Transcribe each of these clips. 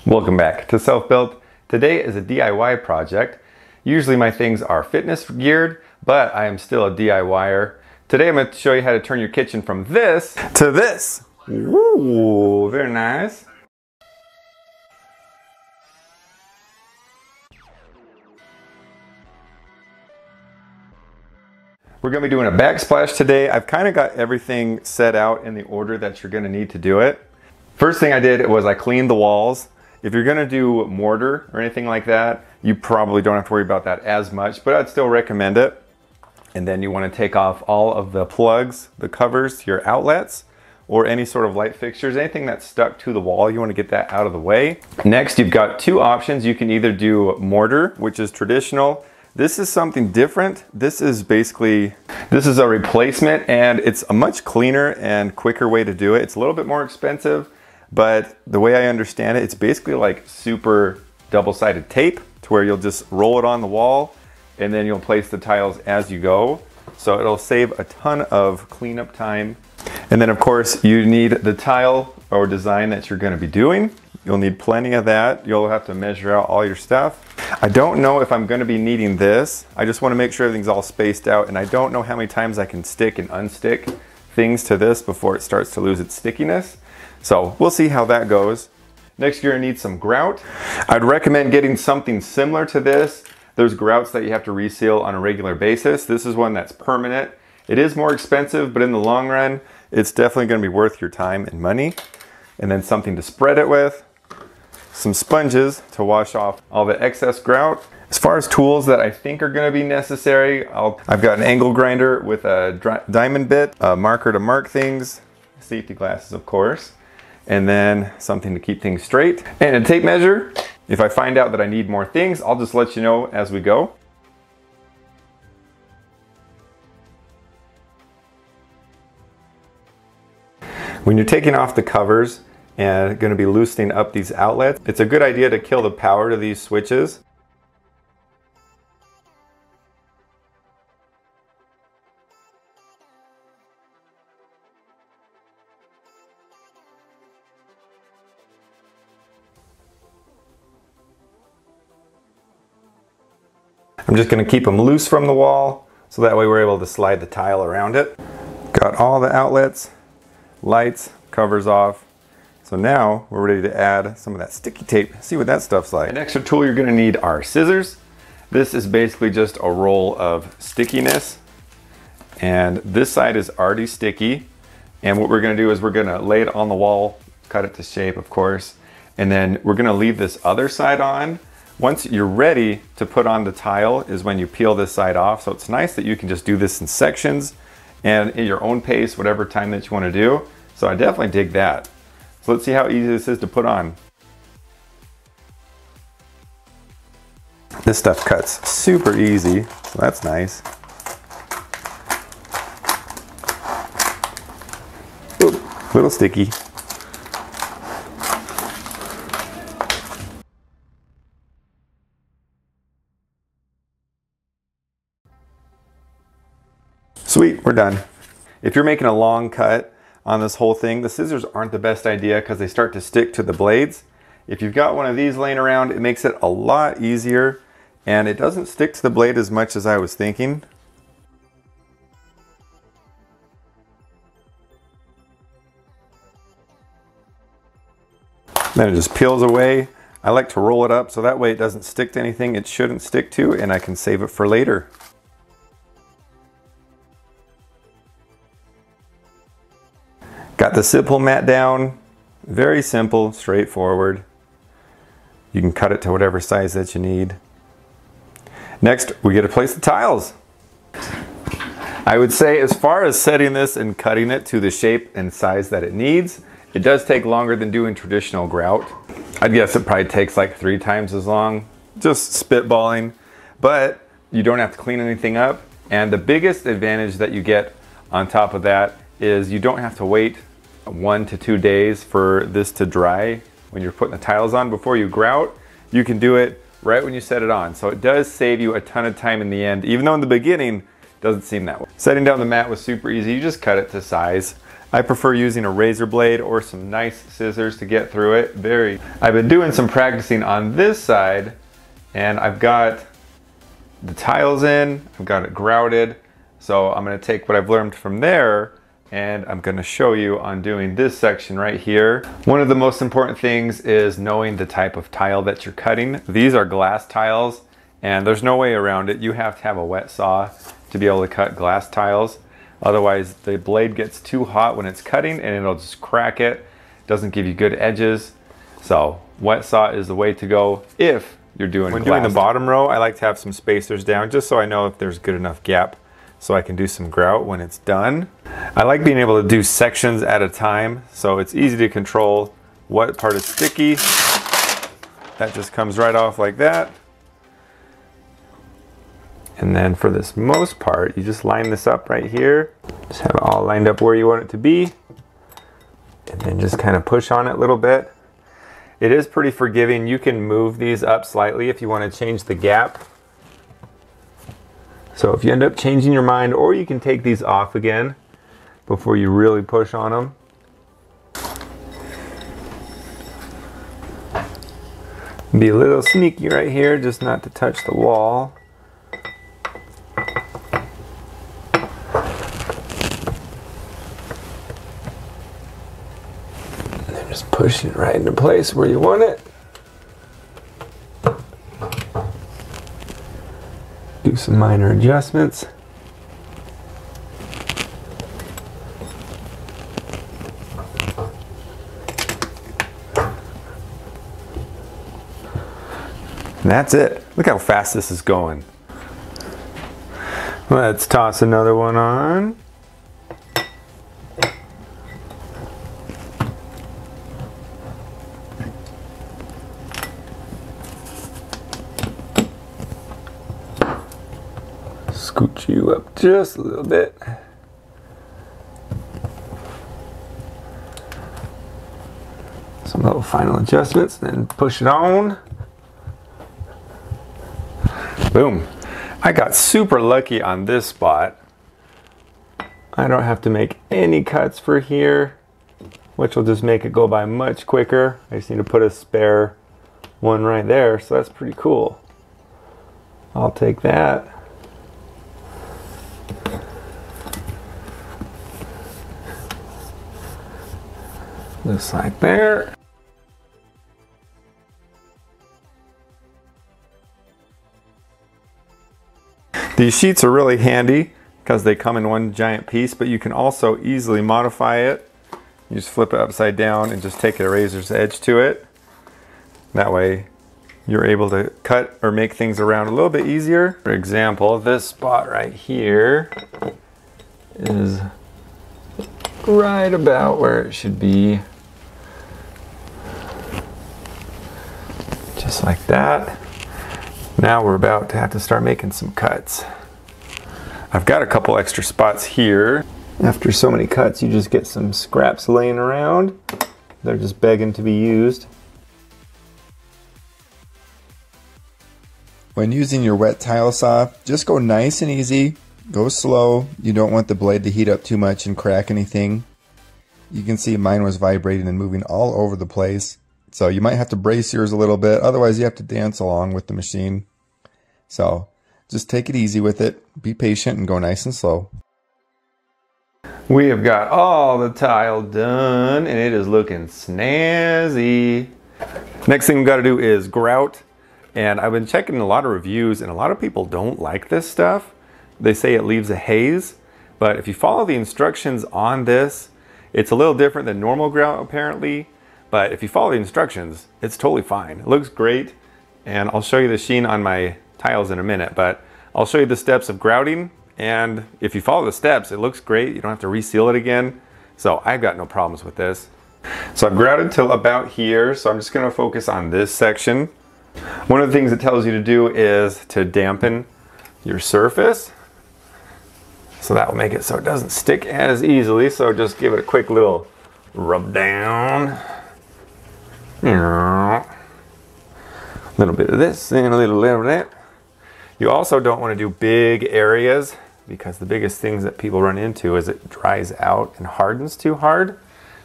Welcome back to Self-Built. Today is a DIY project. Usually my things are fitness geared, but I am still a DIYer. Today I'm going to show you how to turn your kitchen from this to this. Ooh, very nice. We're going to be doing a backsplash today. I've kind of got everything set out in the order that you're going to need to do it. First thing I did was I cleaned the walls. If you're going to do mortar or anything like that, you probably don't have to worry about that as much, but I'd still recommend it. And then you want to take off all of the plugs, the covers to your outlets, or any sort of light fixtures, anything that's stuck to the wall, you want to get that out of the way. Next, you've got two options. You can either do mortar, which is traditional. This is something different. This is a replacement, and it's a much cleaner and quicker way to do it. It's a little bit more expensive, but the way I understand it, it's basically like super double-sided tape to where you'll just roll it on the wall and then you'll place the tiles as you go. So it'll save a ton of cleanup time. And then of course you need the tile or design that you're going to be doing. You'll need plenty of that. You'll have to measure out all your stuff. I don't know if I'm going to be needing this. I just want to make sure everything's all spaced out, and I don't know how many times I can stick and unstick things to this before it starts to lose its stickiness. So we'll see how that goes. Next, you're going to need some grout. I'd recommend getting something similar to this. There's grouts that you have to reseal on a regular basis. This is one that's permanent. It is more expensive, but in the long run, it's definitely going to be worth your time and money. And then something to spread it with. Some sponges to wash off all the excess grout. As far as tools that I think are going to be necessary, I've got an angle grinder with a diamond bit, a marker to mark things, safety glasses of course, and then something to keep things straight, and a tape measure. If I find out that I need more things, I'll just let you know as we go. When you're taking off the covers and going to be loosening up these outlets, it's a good idea to kill the power to these switches. I'm just going to keep them loose from the wall, so that way we're able to slide the tile around it. Got all the outlets, lights, covers off. So now we're ready to add some of that sticky tape. See what that stuff's like. An extra tool you're going to need are scissors. This is basically just a roll of stickiness. And this side is already sticky. And what we're going to do is we're going to lay it on the wall, cut it to shape of course. And then we're going to leave this other side on. Once you're ready to put on the tile is when you peel this side off. So it's nice that you can just do this in sections and at your own pace, whatever time that you want to do. So I definitely dig that. So let's see how easy this is to put on. This stuff cuts super easy, so that's nice. Ooh, a little sticky. Sweet, we're done. If you're making a long cut on this whole thing, the scissors aren't the best idea because they start to stick to the blades. If you've got one of these laying around, it makes it a lot easier and it doesn't stick to the blade as much as I was thinking. Then it just peels away. I like to roll it up so that way it doesn't stick to anything it shouldn't stick to, and I can save it for later. Got the simple mat down, very simple, straightforward. You can cut it to whatever size that you need. Next, we get to place the tiles. I would say as far as setting this and cutting it to the shape and size that it needs, it does take longer than doing traditional grout. I'd guess it probably takes like 3 times as long, just spitballing, but you don't have to clean anything up. And the biggest advantage that you get on top of that is you don't have to wait 1 to 2 days for this to dry when you're putting the tiles on before you grout. You can do it right when you set it on. So it does save you a ton of time in the end, even though in the beginning it doesn't seem that way. Setting down the mat was super easy. You just cut it to size. I prefer using a razor blade or some nice scissors to get through it. I've been doing some practicing on this side, and I've got the tiles in, I've got it grouted. So I'm gonna take what I've learned from there and I'm gonna show you on doing this section right here. One of the most important things is knowing the type of tile that you're cutting. These are glass tiles and there's no way around it. You have to have a wet saw to be able to cut glass tiles. Otherwise the blade gets too hot when it's cutting and it'll just crack it. Doesn't give you good edges. So wet saw is the way to go if you're doing glass. When doing the bottom row, I like to have some spacers down just so I know if there's good enough gap so I can do some grout when it's done. I like being able to do sections at a time so it's easy to control what part is sticky. That just comes right off like that. And then for this most part, you just line this up right here. Just have it all lined up where you want it to be. And then just kind of push on it a little bit. It is pretty forgiving. You can move these up slightly if you want to change the gap. So if you end up changing your mind, or you can take these off again before you really push on them. Be a little sneaky right here, just not to touch the wall. And then just push it right into place where you want it. Do some minor adjustments. And that's it. Look how fast this is going. Let's toss another one on. Scooch you up just a little bit. Some little final adjustments, then push it on. Boom. I got super lucky on this spot. I don't have to make any cuts for here, which will just make it go by much quicker. I just need to put a spare one right there, so that's pretty cool. I'll take that. Just like there. These sheets are really handy because they come in one giant piece, but you can also easily modify it. You just flip it upside down and just take a razor's edge to it. That way you're able to cut or make things around a little bit easier. For example, this spot right here is right about where it should be. Just like that. Now we're about to have to start making some cuts. I've got a couple extra spots here. After so many cuts, you just get some scraps laying around. They're just begging to be used. When using your wet tile saw, just go nice and easy. Go slow. You don't want the blade to heat up too much and crack anything. You can see mine was vibrating and moving all over the place. So you might have to brace yours a little bit, otherwise you have to dance along with the machine. So just take it easy with it, be patient and go nice and slow. We have got all the tile done and it is looking snazzy. Next thing we've got to do is grout. And I've been checking a lot of reviews and a lot of people don't like this stuff. They say it leaves a haze, but if you follow the instructions on this, it's a little different than normal grout apparently. But if you follow the instructions, it's totally fine. It looks great, and I'll show you the sheen on my tiles in a minute, but I'll show you the steps of grouting, and if you follow the steps, it looks great. You don't have to reseal it again. So I've got no problems with this. So I've grouted till about here, so I'm just gonna focus on this section. One of the things it tells you to do is to dampen your surface. So that will make it so it doesn't stick as easily, so just give it a quick little rub down. A little bit of this and a little of that. You also don't want to do big areas because the biggest things that people run into is it dries out and hardens too hard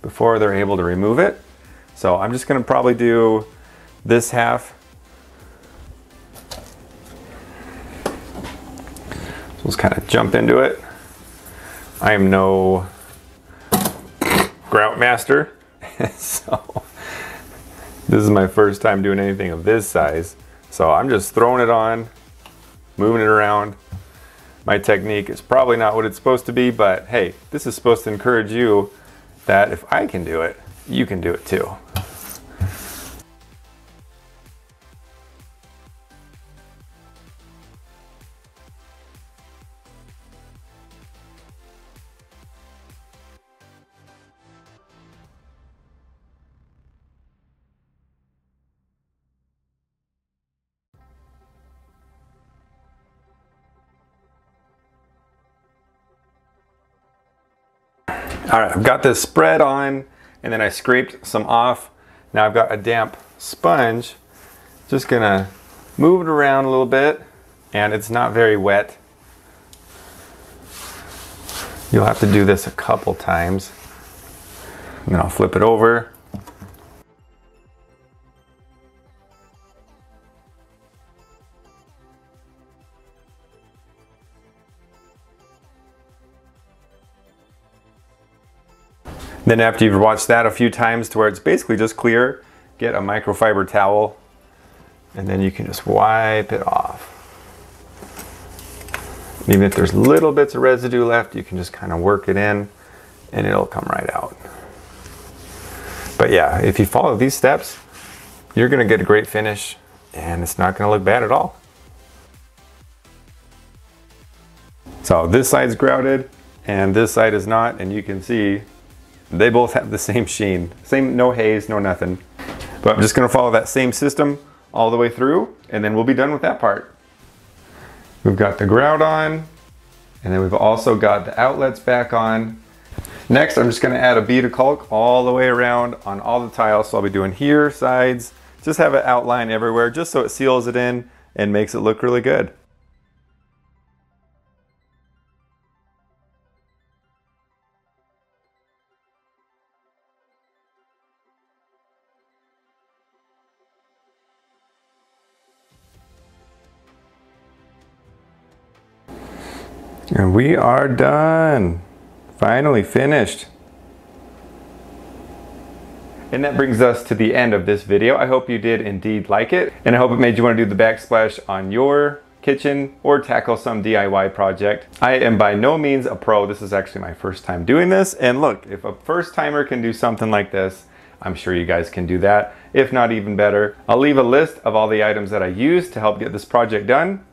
before they're able to remove it. So I'm just going to probably do this half. So let's kind of jump into it. I am no grout master, so this is my first time doing anything of this size. So I'm just throwing it on, moving it around. My technique is probably not what it's supposed to be, but hey, this is supposed to encourage you that if I can do it, you can do it too. All right, I've got this spread on and then I scraped some off. Now I've got a damp sponge. Just gonna move it around a little bit, and it's not very wet. You'll have to do this a couple times. And then I'll flip it over. Then after you've watched that a few times to where it's basically just clear, get a microfiber towel and then you can just wipe it off. Even if there's little bits of residue left, you can just kind of work it in and it'll come right out. But yeah, if you follow these steps, you're gonna get a great finish and it's not gonna look bad at all. So this side's grouted and this side is not, and you can see they both have the same sheen. Same, no haze, no nothing. But I'm just gonna follow that same system all the way through and then we'll be done with that part. We've got the grout on and then we've also got the outlets back on. Next, I'm just gonna add a bead of caulk all the way around on all the tiles. So I'll be doing here, sides, just have it outline everywhere just so it seals it in and makes it look really good. And we are done. Finally finished. And that brings us to the end of this video. I hope you did indeed like it. And I hope it made you want to do the backsplash on your kitchen or tackle some DIY project. I am by no means a pro. This is actually my first time doing this. And look, if a first timer can do something like this, I'm sure you guys can do that, if not even better. I'll leave a list of all the items that I used to help get this project done.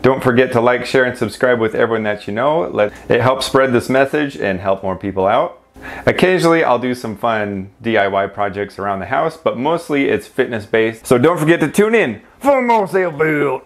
Don't forget to like, share, and subscribe with everyone that you know. It helps spread this message and help more people out. Occasionally, I'll do some fun DIY projects around the house, but mostly it's fitness based. So don't forget to tune in for more self-build.